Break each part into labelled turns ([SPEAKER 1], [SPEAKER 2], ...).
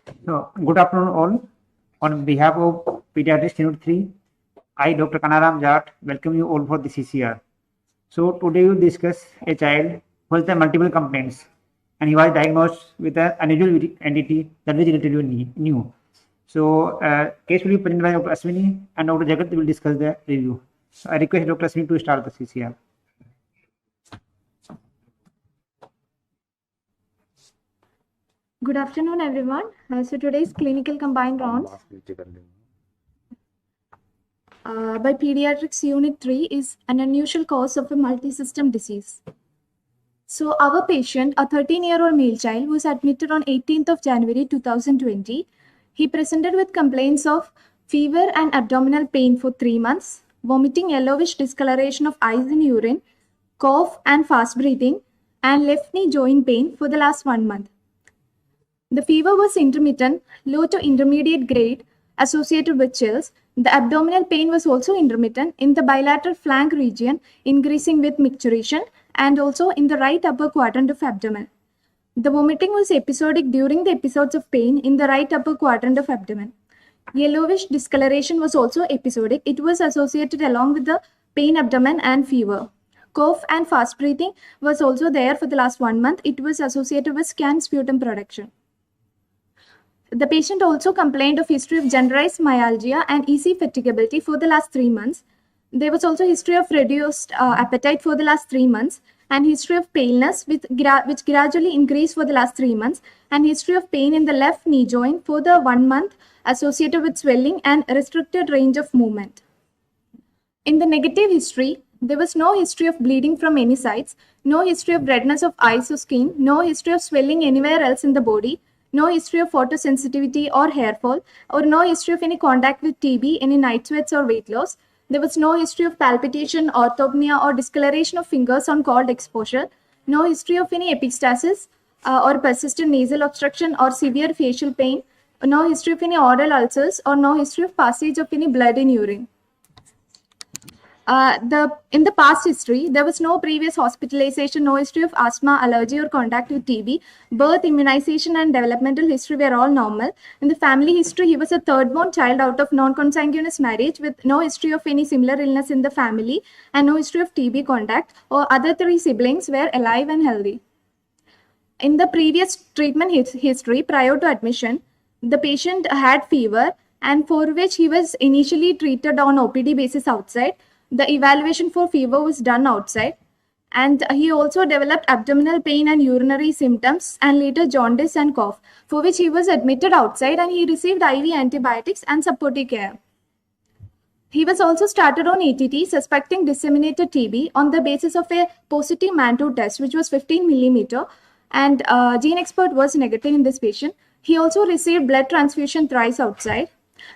[SPEAKER 1] So, good afternoon all. On behalf of Pediatrics Unit 3, I, Dr. Kanaram Jat, welcome you all for the CCR. So, today we will discuss a child who has multiple complaints and he was diagnosed with an unusual entity that was relatively new. So, case will be presented by Dr. Aswini and Dr. Jagat will discuss the review. So, I request Dr. Aswini to start the CCR.
[SPEAKER 2] Good afternoon, everyone. So today's clinical combined rounds by Pediatrics Unit 3 is an unusual cause of a multi-system disease. So our patient, a 13-year-old male child, was admitted on 18th of January 2020. He presented with complaints of fever and abdominal pain for 3 months, vomiting, yellowish discoloration of eyes and urine, cough and fast breathing, and left knee joint pain for the last 1 month. The fever was intermittent, low to intermediate grade, associated with chills. The abdominal pain was also intermittent in the bilateral flank region, increasing with micturition, and also in the right upper quadrant of abdomen. The vomiting was episodic during the episodes of pain in the right upper quadrant of abdomen. Yellowish discoloration was also episodic. It was associated along with the pain abdomen and fever. Cough and fast breathing was also there for the last 1 month. It was associated with scant sputum production. The patient also complained of history of generalized myalgia and easy fatigability for the last 3 months. There was also history of reduced appetite for the last 3 months and history of paleness which gradually increased for the last 3 months and history of pain in the left knee joint for the 1 month associated with swelling and restricted range of movement. In the negative history, there was no history of bleeding from any sides, no history of redness of eyes or skin, no history of swelling anywhere else in the body, no history of photosensitivity or hair fall, or no history of any contact with TB, any night sweats or weight loss. There was no history of palpitation, orthopnea, or discoloration of fingers on cold exposure, no history of any epistaxis or persistent nasal obstruction or severe facial pain, no history of any oral ulcers, or no history of passage of any blood in urine. In the past history, there was no previous hospitalization, no history of asthma, allergy, or contact with TB. Birth, immunization, and developmental history were all normal. In the family history, he was a third-born child out of non-consanguineous marriage with no history of any similar illness in the family and no history of TB contact, or other 3 siblings were alive and healthy. In the previous treatment history prior to admission, the patient had fever and for which he was initially treated on OPD basis outside. The evaluation for fever was done outside and he also developed abdominal pain and urinary symptoms and later jaundice and cough, for which he was admitted outside and he received IV antibiotics and supportive care. He was also started on ATT suspecting disseminated TB on the basis of a positive Mantoux test, which was 15 millimeter, and gene expert was negative in this patient. He also received blood transfusion thrice outside.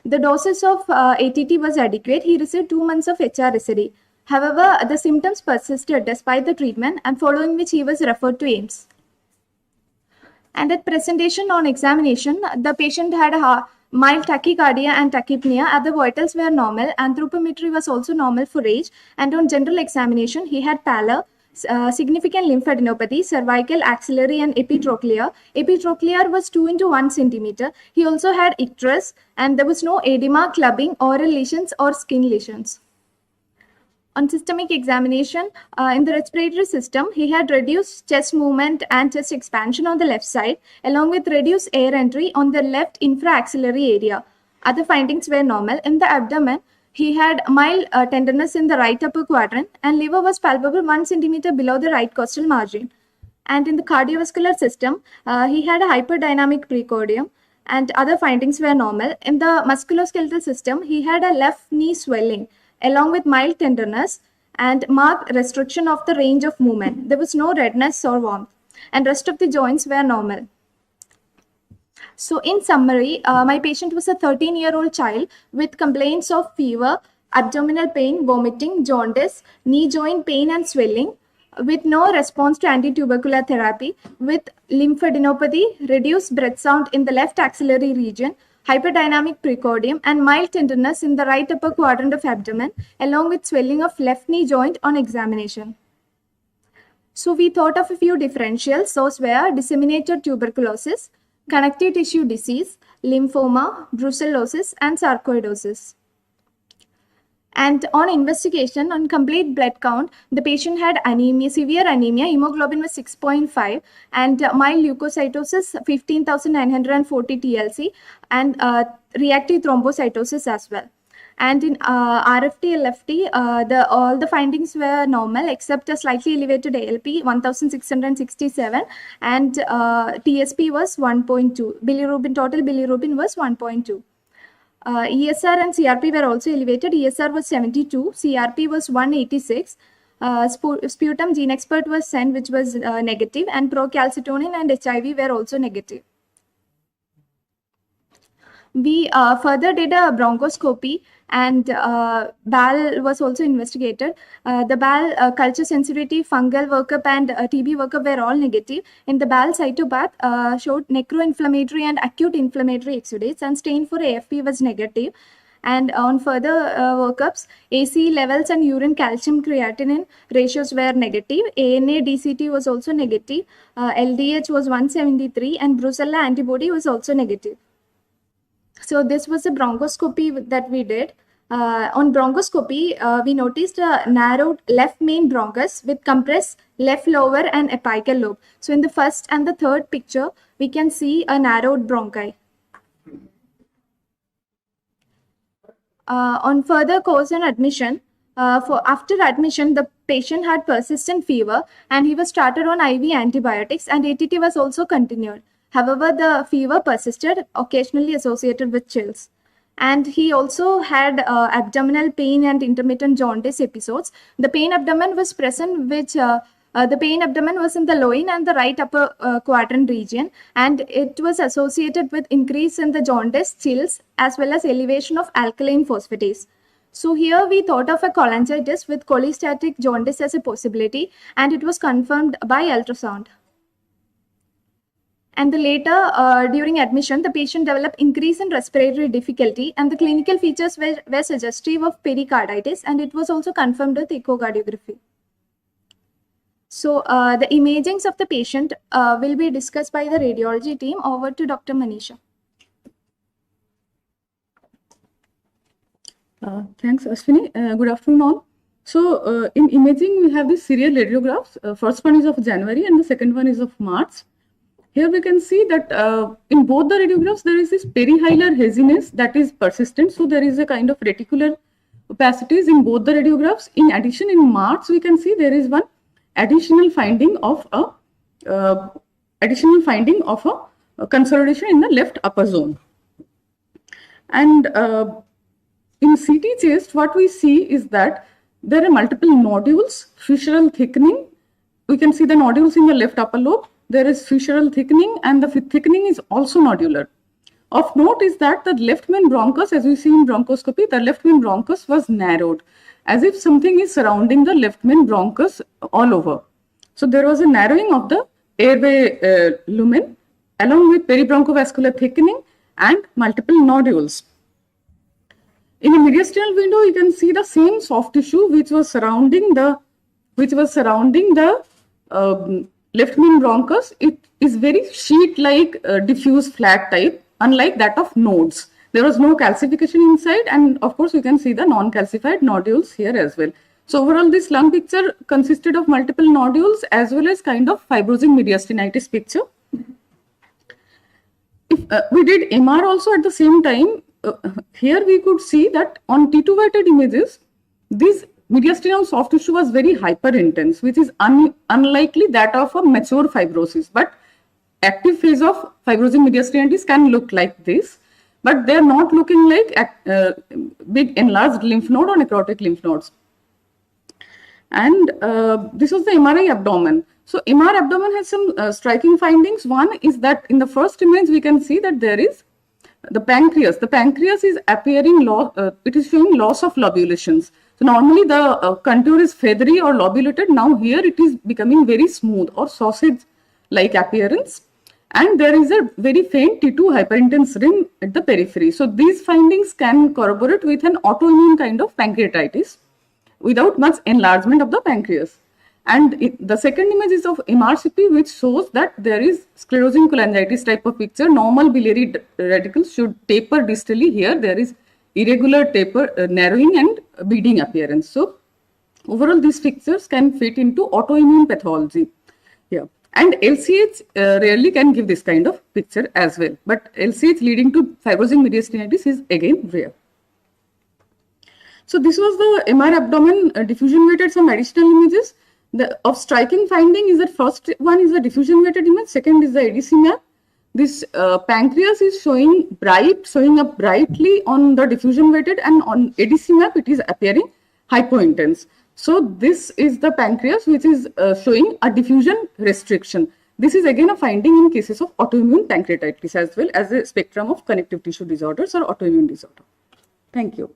[SPEAKER 2] The doses of ATT was adequate. He received 2 months of HRSD. However, the symptoms persisted despite the treatment and following which he was referred to AIIMS. And at presentation on examination, the patient had a mild tachycardia and tachypnea. Other vitals were normal. Anthropometry was also normal for age. And on general examination, he had pallor, significant lymphadenopathy, cervical, axillary, and epitrochlear. Epitrochlear was 2 into 1 centimeter. He also had icterus, and there was no edema, clubbing, oral lesions, or skin lesions. On systemic examination, in the respiratory system, he had reduced chest movement and chest expansion on the left side, along with reduced air entry on the left infraaxillary area. Other findings were normal. In the abdomen, he had mild tenderness in the right upper quadrant and liver was palpable 1 centimeter below the right costal margin. And in the cardiovascular system, he had a hyperdynamic precordium and other findings were normal. In the musculoskeletal system, he had a left knee swelling along with mild tenderness and marked restriction of the range of movement. There was no redness or warmth and rest of the joints were normal. So in summary, my patient was a 13-year-old child with complaints of fever, abdominal pain, vomiting, jaundice, knee joint pain and swelling, with no response to anti-tubercular therapy, with lymphadenopathy, reduced breath sound in the left axillary region, hyperdynamic precordium, and mild tenderness in the right upper quadrant of abdomen, along with swelling of left knee joint on examination. So we thought of a few differentials. Those were disseminated tuberculosis, connective tissue disease, lymphoma, brucellosis, and sarcoidosis. And on investigation, on complete blood count, the patient had anemia, severe anemia, hemoglobin was 6.5, and mild leukocytosis 15,940 TLC, and reactive thrombocytosis as well. And in RFT, LFT, all the findings were normal except a slightly elevated ALP 1667, and TSP was 1.2. Bilirubin, total bilirubin was 1.2. ESR and CRP were also elevated. ESR was 72, CRP was 186. Sputum gene expert was sent, which was negative, and procalcitonin and HIV were also negative. We further did a bronchoscopy, and BAL was also investigated. The BAL culture sensitivity, fungal workup, and TB workup were all negative. In the BAL cytopath showed necroinflammatory and acute inflammatory exudates, and stain for AFP was negative. And on further workups, ACE levels and urine calcium creatinine ratios were negative. ANA DCT was also negative. LDH was 173, and Brucella antibody was also negative. So this was a bronchoscopy that we did. On bronchoscopy, we noticed a narrowed left main bronchus with compressed left lower and apical lobe. So in the first and the third picture, we can see a narrowed bronchi. On further course and admission, after admission, the patient had persistent fever, and he was started on IV antibiotics, and ATT was also continued. However, the fever persisted, occasionally associated with chills. And he also had abdominal pain and intermittent jaundice episodes. The pain abdomen was present, which the pain abdomen was in the loin and the right upper quadrant region, and it was associated with increase in the jaundice, chills, as well as elevation of alkaline phosphatase. So here we thought of a cholangitis with cholestatic jaundice as a possibility, and it was confirmed by ultrasound. And later, during admission, the patient developed increase in respiratory difficulty, and the clinical features were suggestive of pericarditis, and it was also confirmed with echocardiography. So the imagings of the patient will be discussed by the radiology team. Over to Dr. Manisha.
[SPEAKER 3] Thanks, Ashwini. Good afternoon all. So in imaging, we have these serial radiographs. First one is of January and the second one is of March. Here we can see that in both the radiographs, there is this perihilar haziness that is persistent. So there is a kind of reticular opacities in both the radiographs. In addition, in March, we can see there is one additional finding of a consolidation in the left upper zone. And in CT chest, what we see is that there are multiple nodules, fissural thickening. We can see the nodules in the left upper lobe. There is fissural thickening, and the thickening is also nodular. Of note is that the left main bronchus, as we see in bronchoscopy, the left main bronchus was narrowed, as if something is surrounding the left main bronchus all over. So there was a narrowing of the airway lumen, along with peribronchovascular thickening and multiple nodules. In a mediastinal window, you can see the same soft tissue which was surrounding the left main bronchus. It is very sheet-like diffuse flat type, unlike that of nodes. There was no calcification inside, and of course you can see the non-calcified nodules here as well. So overall, this lung picture consisted of multiple nodules as well as kind of fibrosing mediastinitis picture. If we did MR also at the same time, here we could see that on T2 weighted images, this mediastinal soft tissue was very hyper-intense, which is unlikely that of a mature fibrosis. But active phase of fibrosing mediastinitis can look like this, but they are not looking like big enlarged lymph node or necrotic lymph nodes. And this was the MRI abdomen. So MR abdomen has some striking findings. One is that in the first image, we can see that there is the pancreas. The pancreas is appearing, it is showing loss of lobulations. So normally the contour is feathery or lobulated. Now here it is becoming very smooth or sausage-like appearance. And there is a very faint T2 hyperintense rim at the periphery. So these findings can corroborate with an autoimmune kind of pancreatitis without much enlargement of the pancreas. And the second image is of MRCP, which shows that there is sclerosing cholangitis type of picture. Normal biliary radicals should taper distally. Here there is irregular taper, narrowing and beading appearance. So overall, these pictures can fit into autoimmune pathology. Yeah. And LCH rarely can give this kind of picture as well. But LCH leading to fibrosing mediastinitis is again rare. So this was the MR abdomen diffusion weighted some additional images. The of striking finding is that first one is the diffusion weighted image, second is the ADC map. This pancreas is showing up brightly on the diffusion weighted, and on ADC map it is appearing hypointense. So this is the pancreas which is showing a diffusion restriction. This is again a finding in cases of autoimmune pancreatitis as well as a spectrum of connective tissue disorders or autoimmune disorder. Thank you.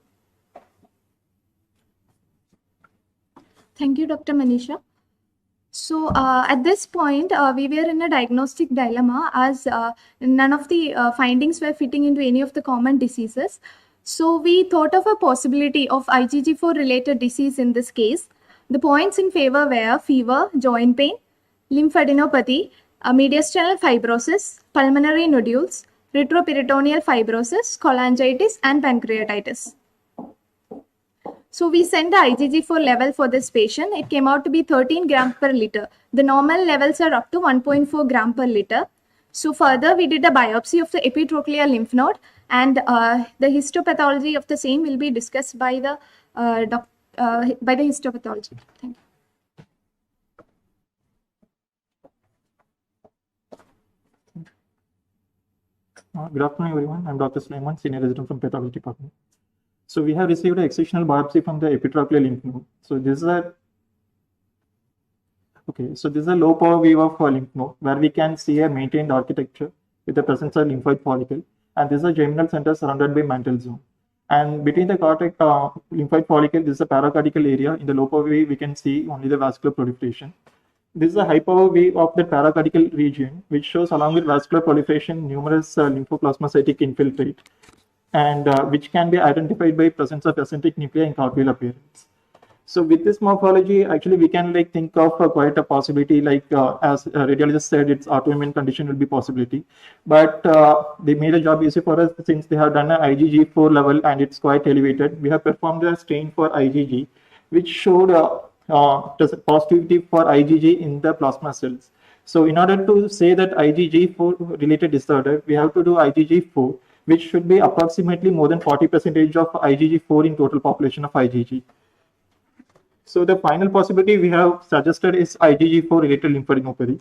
[SPEAKER 2] Thank you, Dr. Manisha. So at this point, we were in a diagnostic dilemma as none of the findings were fitting into any of the common diseases. So we thought of a possibility of IgG4 related disease in this case. The points in favor were fever, joint pain, lymphadenopathy, mediastinal fibrosis, pulmonary nodules, retroperitoneal fibrosis, cholangitis, and pancreatitis. So we sent the IgG4 level for this patient. It came out to be 13 grams per liter. The normal levels are up to 1.4 gram per liter. So further, we did a biopsy of the epitrochlear lymph node, and the histopathology of the same will be discussed by the histopathology. Thank you.
[SPEAKER 4] Good afternoon, everyone. I'm Dr. Sulaiman, Senior Resident from Pathology Department. So we have received an excisional biopsy from the epitrochlear lymph node. So this is a low power view of a lymph node where we can see a maintained architecture with the presence of lymphoid follicle. And this is a germinal center surrounded by mantle zone. And between the cortex lymphoid follicle, this is a paracardical area. In the low power view, we can see only the vascular proliferation. This is a high power view of the paracardical region, which shows along with vascular proliferation numerous lymphoplasmacytic infiltrate, and which can be identified by presence of eccentric nuclei and cartwheel appearance. So with this morphology, actually we can think of quite a possibility, as radiologist said, its autoimmune condition will be possibility. But they made a job easy for us since they have done an IgG4 level and it's quite elevated. We have performed a stain for IgG, which showed positivity for IgG in the plasma cells. So in order to say that IgG4 related disorder, we have to do IgG4, which should be approximately more than 40% of IgG4 in total population of IgG. So the final possibility we have suggested is IgG4 related lymphadenopathy.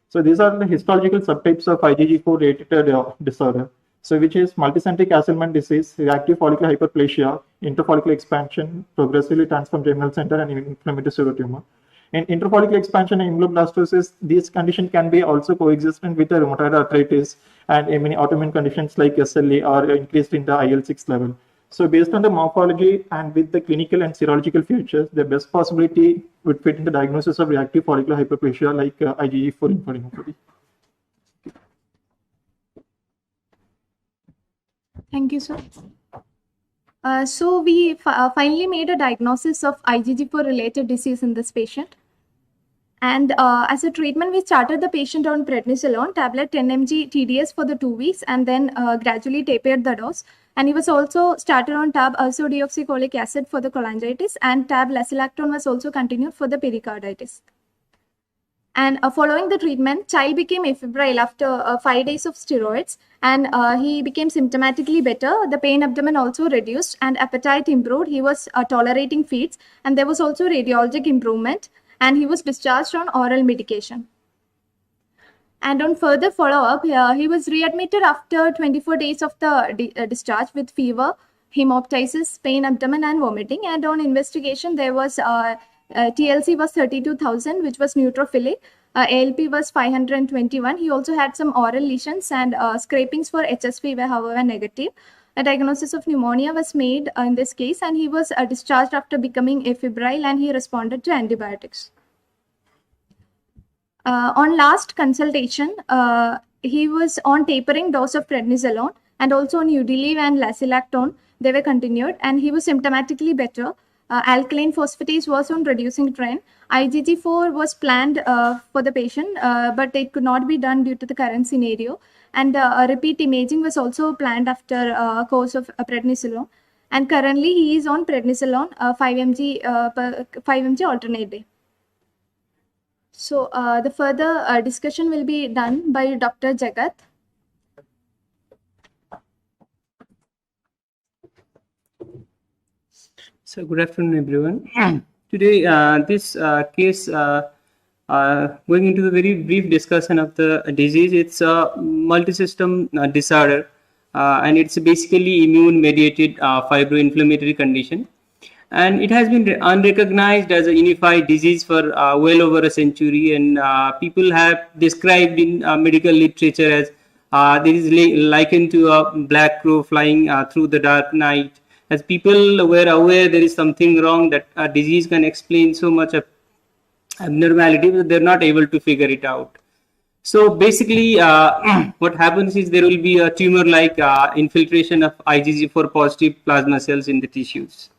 [SPEAKER 4] So these are the histological subtypes of IgG4 related disorder. So which is multicentric Asselman disease, reactive follicular hyperplasia, interfollicular expansion, progressively transformed germinal center, and inflammatory pseudotumor. In interfollicular expansion and ameloblastosis, these conditions can be also coexistent with the rheumatoid arthritis and many autoimmune conditions like SLE are increased in the IL-6 level. So based on the morphology and with the clinical and serological features, the best possibility would fit in the diagnosis of reactive follicular hyperplasia like IgG4 lymphadenopathy.
[SPEAKER 2] Thank you, sir. So we finally made a diagnosis of IgG4 related disease in this patient. And as a treatment, we started the patient on prednisolone tablet 10 mg TDS for the 2 weeks, and then gradually tapered the dose. And he was also started on tab ursodeoxycholic acid for the cholangitis, and tab lacilactone was also continued for the pericarditis. And following the treatment, child became afebrile after 5 days of steroids, and he became symptomatically better. The pain abdomen also reduced and appetite improved. He was tolerating feeds, and there was also radiologic improvement, and he was discharged on oral medication. And on further follow-up, he was readmitted after 24 days of the discharge with fever, hemoptysis, pain abdomen, and vomiting. And on investigation, there was TLC was 32,000, which was neutrophilic. ALP was 521. He also had some oral lesions, and scrapings for HSV were, however, negative. A diagnosis of pneumonia was made in this case, and he was discharged after becoming afebrile, and he responded to antibiotics. On last consultation, he was on tapering dose of prednisolone and also on Udiliv and lacilactone. They were continued, and he was symptomatically better. alkaline phosphatase was on reducing trend. IgG4 was planned for the patient, but it could not be done due to the current scenario. And repeat imaging was also planned after course of prednisolone. And currently he is on prednisolone 5 mg alternate day. So the further discussion will be done by Dr. Jagat.
[SPEAKER 5] So good afternoon, everyone. Today, this case, going into the very brief discussion of the disease, it's a multi-system disorder, and it's basically immune-mediated fibroinflammatory condition. And it has been unrecognized as a unified disease for well over a century, and people have described in medical literature as this is likened to a black crow flying through the dark night. As people were aware there is something wrong, that a disease can explain so much of abnormality, but they're not able to figure it out. So basically, what happens is there will be a tumor-like infiltration of IgG4 positive plasma cells in the tissues.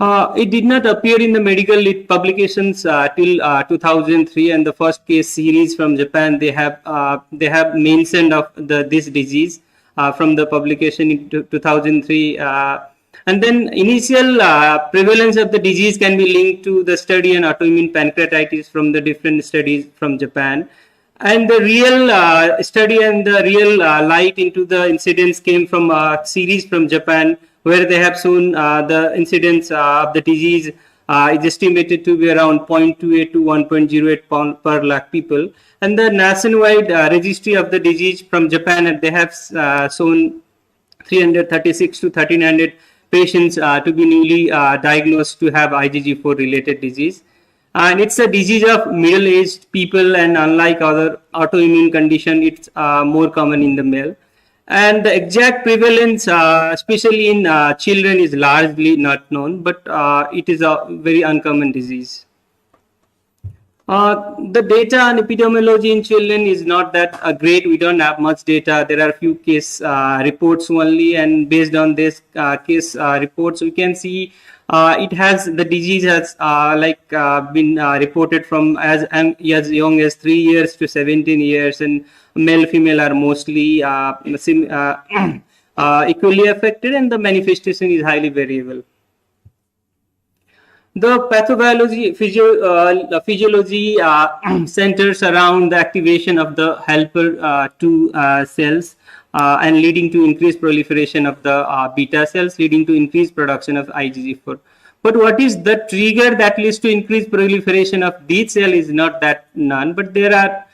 [SPEAKER 5] It did not appear in the medical publications till 2003, and the first case series from Japan, they have mentioned of this disease from the publication in 2003. And then initial prevalence of the disease can be linked to the study on autoimmune pancreatitis from the different studies from Japan. And the real study and the real light into the incidence came from a series from Japan, where they have shown the incidence of the disease is estimated to be around 0.28 to 1.08 per lakh people. And the nationwide registry of the disease from Japan, they have shown 336 to 1300 patients to be newly diagnosed to have IgG4 related disease. And it's a disease of middle-aged people, and unlike other autoimmune condition, it's more common in the male. And the exact prevalence, especially in children, is largely not known, but it is a very uncommon disease. The data on epidemiology in children is not that great. We don't have much data. There are a few case reports only, and based on this case reports, we can see the disease has been reported from as young as 3 years to 17 years, and male female are mostly equally affected, and the manifestation is highly variable. The pathobiology physiology centers around the activation of the helper 2 cells and leading to increased proliferation of the beta cells, leading to increased production of IgG4. But what is the trigger that leads to increased proliferation of these cells is not that none, but there are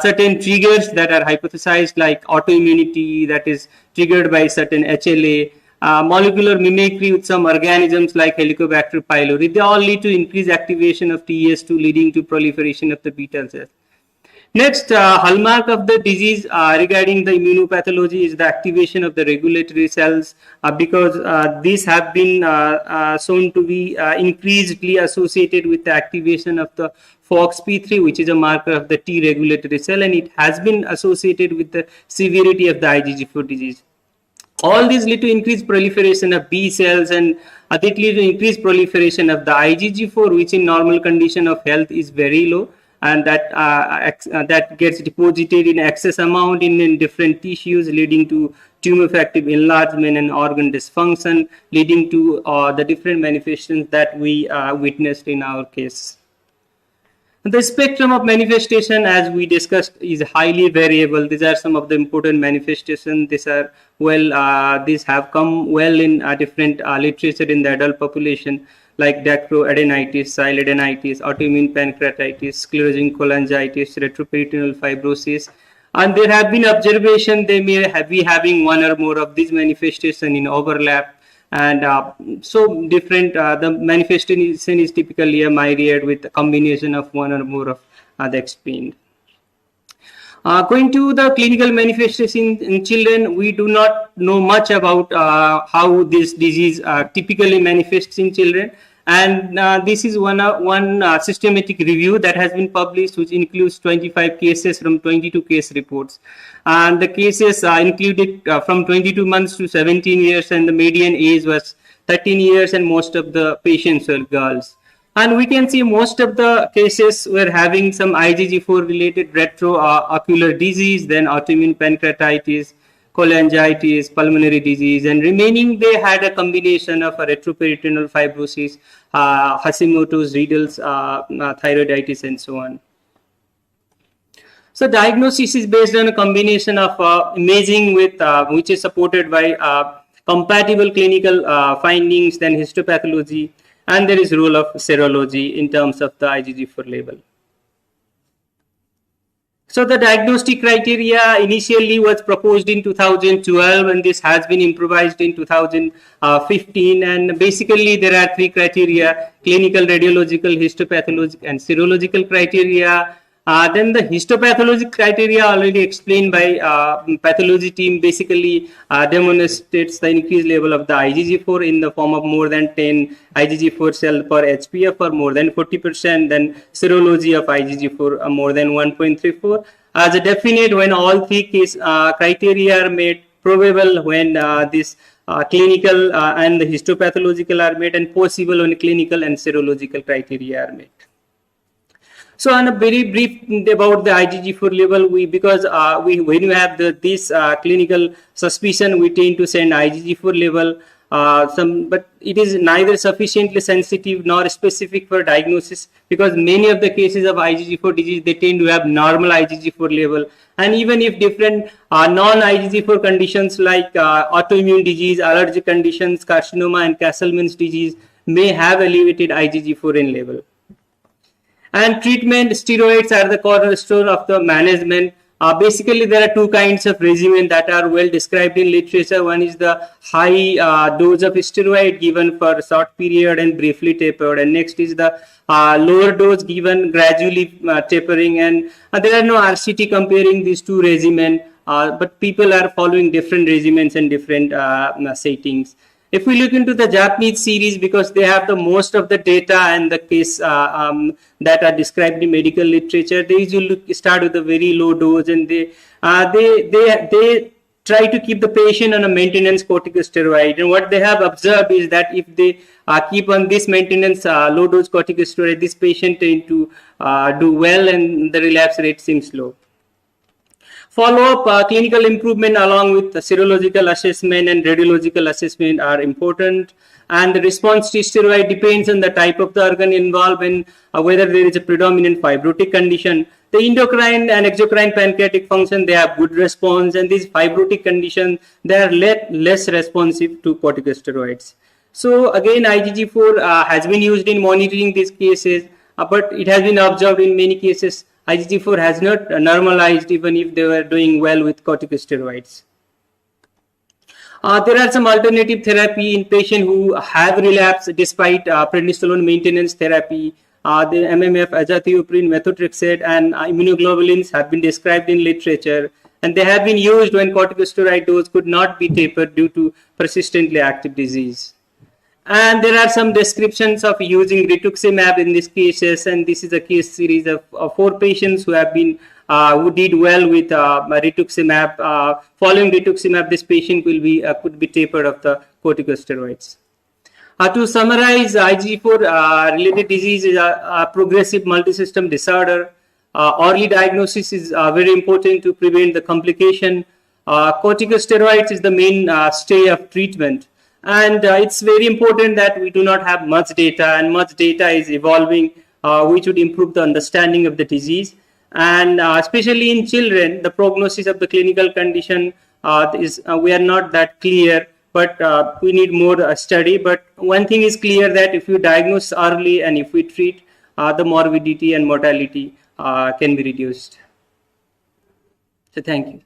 [SPEAKER 5] certain triggers that are hypothesized, like autoimmunity that is triggered by certain HLA, molecular mimicry with some organisms like Helicobacter pylori. They all lead to increased activation of TS2, leading to proliferation of the beta cells. Next, hallmark of the disease regarding the immunopathology is the activation of the regulatory cells, because these have been shown to be increasingly associated with the activation of the FOXP3, which is a marker of the T regulatory cell, and it has been associated with the severity of the IgG4 disease. All these lead to increased proliferation of B cells, and that lead to increased proliferation of the IgG4, which in normal condition of health is very low, and that gets deposited in excess amount in different tissues, leading to tumor factive enlargement and organ dysfunction, leading to the different manifestations that we witnessed in our case. The spectrum of manifestation, as we discussed, is highly variable. These are some of the important manifestations. These have come well in different literature in the adult population, like dacroadenitis, sialadenitis, autoimmune pancreatitis, sclerosing cholangitis, retroperitoneal fibrosis. And there have been observations they may be having one or more of these manifestations in overlap. And so different, the manifestation is typically a myriad with a combination of one or more of the explained. Going to the clinical manifestation in children, we do not know much about how this disease typically manifests in children. And this is one systematic review that has been published, which includes 25 cases from 22 case reports. And the cases included from 22 months to 17 years, and the median age was 13 years, and most of the patients were girls. And we can see most of the cases were having some IgG4 related retroocular disease, then autoimmune pancreatitis, cholangitis, pulmonary disease, and remaining they had a combination of a retroperitoneal fibrosis, Hashimoto's, Riedel's, thyroiditis, and so on. So diagnosis is based on a combination of imaging with which is supported by compatible clinical findings, then histopathology, and there is role of serology in terms of the IgG4 level. So the diagnostic criteria initially was proposed in 2012, and this has been improvised in 2015. And basically there are three criteria: clinical, radiological, histopathological, and serological criteria. Then the histopathologic criteria already explained by pathology team basically demonstrates the increased level of the IgG4 in the form of more than 10 IgG4 cell per HPF or more than 40%. Then serology of IgG4 more than 1.34. As a definite when all three case criteria are met, probable when this clinical and the histopathological are met, and possible when clinical and serological criteria are met. So on a very brief about the IgG4 level, when you have this clinical suspicion, we tend to send IgG4 level. But it is neither sufficiently sensitive nor specific for diagnosis, because many of the cases of IgG4 disease, they tend to have normal IgG4 level. And even if different non-IgG4 conditions like autoimmune disease, allergic conditions, carcinoma, and Castleman's disease may have elevated IgG4 in level. And treatment, steroids are the cornerstone of the management. Basically, there are two kinds of regimen that are well described in literature. One is the high dose of steroid given for a short period and briefly tapered, and next is the lower dose given gradually tapering. And there are no RCT comparing these two regimen, but people are following different regimens and different settings. If we look into the Japanese series, because they have the most of the data and the case that are described in medical literature, they usually start with a very low dose, and they try to keep the patient on a maintenance corticosteroid. And what they have observed is that if they keep on this maintenance low dose corticosteroid, this patient tend to do well, and the relapse rate seems low. Follow-up clinical improvement along with the serological assessment and radiological assessment are important, and the response to steroid depends on the type of the organ involved and whether there is a predominant fibrotic condition. The endocrine and exocrine pancreatic function, they have good response, and these fibrotic conditions, they are less responsive to corticosteroids. So again, IgG4 has been used in monitoring these cases, but it has been observed in many cases IgG4 has not normalized even if they were doing well with corticosteroids. There are some alternative therapy in patients who have relapsed despite prednisolone maintenance therapy. The MMF, azathioprine, methotrexate, and immunoglobulins have been described in literature, and they have been used when corticosteroid dose could not be tapered due to persistently active disease. And there are some descriptions of using rituximab in these cases, and this is a case series of 4 patients who have been who did well with rituximab. Following rituximab, this patient will be could be tapered of the corticosteroids. To summarize, IgG4 related disease is a progressive multisystem disorder. Early diagnosis is very important to prevent the complication. Corticosteroids is the mainstay of treatment. And it's very important that we do not have much data, and much data is evolving, which would improve the understanding of the disease. And especially in children, the prognosis of the clinical condition we are not that clear, but we need more study. But one thing is clear, that if you diagnose early and if we treat, the morbidity and mortality can be reduced. So thank you.